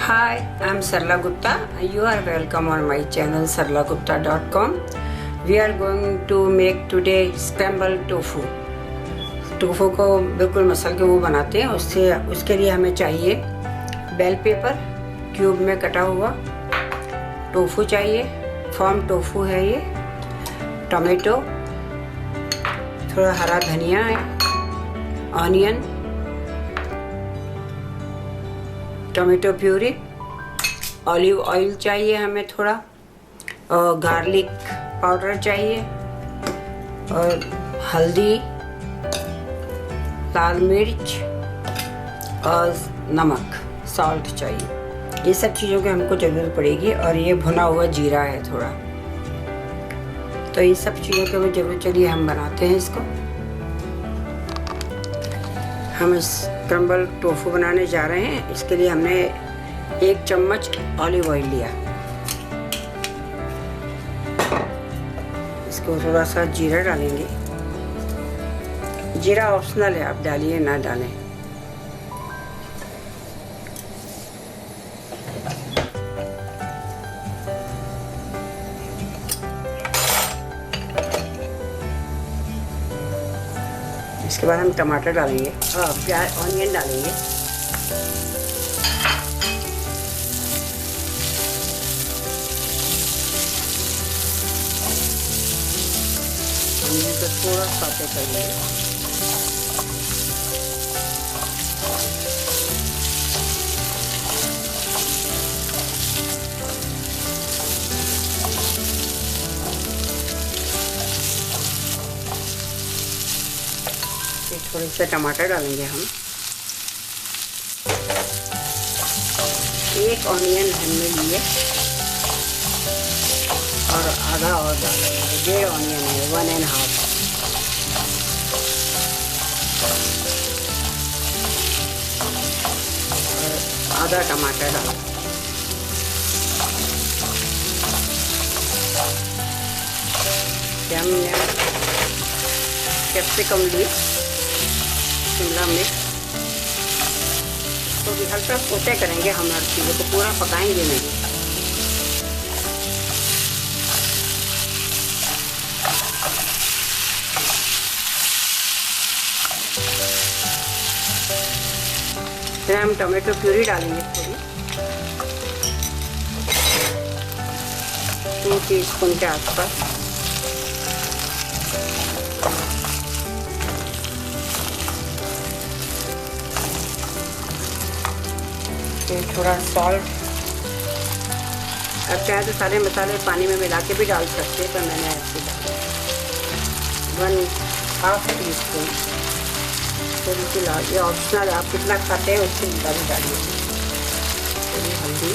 Hi, I'm Sarala Gupta. You are welcome on my channel saralagupta.com. We are going to make today scramble tofu. Tofu को बिल्कुल muscle के वो बनाते हैं। उसके लिए हमें चाहिए बेल पेपर क्यूब में कटा हुआ, टोफू चाहिए, फॉर्म टोफू है ये, टमाटो, थोड़ा हरा धनिया है, onion, tomato puree, olive oil चाहिए हमें थोड़ा, और गार्लिक पाउडर चाहिए, और हल्दी, लाल मिर्च और नमक, सॉल्ट चाहिए। ये सब चीज़ों की हमको ज़रूरत पड़ेगी। और ये भुना हुआ जीरा है थोड़ा। तो ये सब चीज़ों की ज़रूरत, चलिए हम बनाते हैं इसको। हम स्क्रम्बल टोफू बनाने जा रहे हैं। इसके लिए हमने 1 चम्मच ऑलिव ऑयल लिया। इसको थोड़ा सा जीरा डालेंगे। जीरा ऑप्शनल है, आप डालिए ना डालें। इसके बाद हम टमाटर डालेंगे, प्याज, ऑनियन डालेंगे। ऑनियन को थोड़ा सौटे कर लेंगे। थोड़े से टमाटर डालेंगे हम। 1 ऑनियन हमने लिए और आधा और डालेंगे। 1.5 ऑनियन है, 1.5। और आधा टमाटर डालें। हमने कैप्सिकम लिए, शिमला मिर्च, तो भी हल्का सोते करेंगे। हम हर चीज़ों को पूरा पकाएंगे नहीं। फिर हम टमाटो प्यूरी डालेंगे थोड़ी, 2 टीस्पून के आसपास। थोड़ा सॉल्ट। अब चाहे तो सारे मसाले पानी में मिला के भी डाल सकते हैं, पर मैंने ऐसे डाला। 1/2 टीस्पून। तो बिल्कुल ये ऑप्शनल, आप कितना खाते हैं उसके मुताबिक डालिए। थोड़ी हल्दी,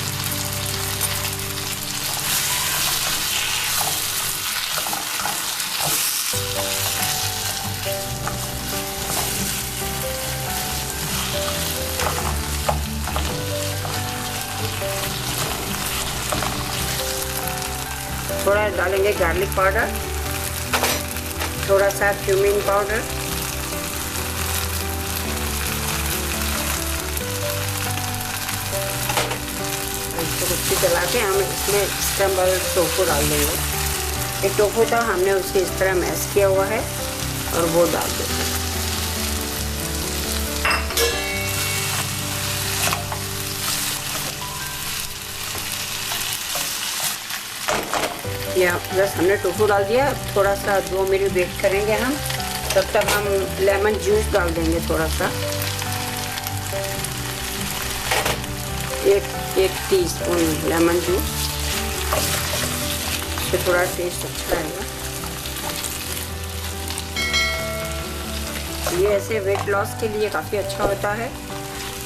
थोड़ा डालेंगे गार्लिक पाउडर, थोड़ा सा क्यूमिन पाउडर, इसको कुछ चला के हम इसमें स्क्रम्बल टोफू डाल देंगे। एक टोफू था, हमने उसके इस तरह मैश किया हुआ है और वो डाल देंगे। या बस हमने टोफू डाल दिया। थोड़ा सा 2 मिनट वेट करेंगे हम। तब तक हम लेमन जूस डाल देंगे थोड़ा सा, 1 टीस्पून लेमन जूस। इससे थोड़ा टेस्ट अच्छा आएगा। ये ऐसे वेट लॉस के लिए काफ़ी अच्छा होता है,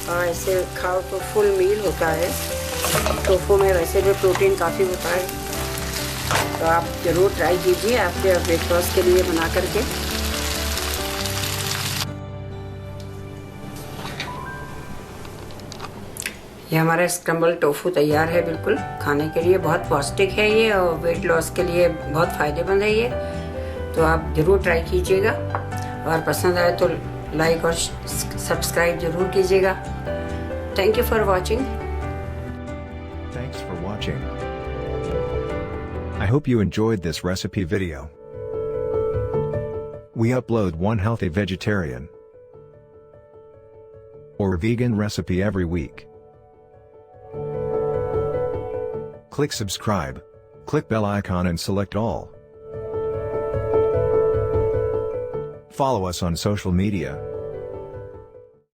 और ऐसे खाओ तो फुल मील होता है। टोफू में वैसे भी प्रोटीन काफ़ी होता है, तो आप ज़रूर ट्राई कीजिए आपके वेट लॉस के लिए बना करके। ये हमारा स्क्रम्बल टोफू तैयार है। बिल्कुल खाने के लिए बहुत पौष्टिक है ये, और वेट लॉस के लिए बहुत फ़ायदेमंद है ये। तो आप ज़रूर ट्राई कीजिएगा, और पसंद आए तो लाइक और सब्सक्राइब ज़रूर कीजिएगा। Thank you for watching. Thanks for watching. I hope you enjoyed this recipe video. We upload one healthy vegetarian or vegan recipe every week. Click subscribe, click bell icon and select all. Follow us on social media.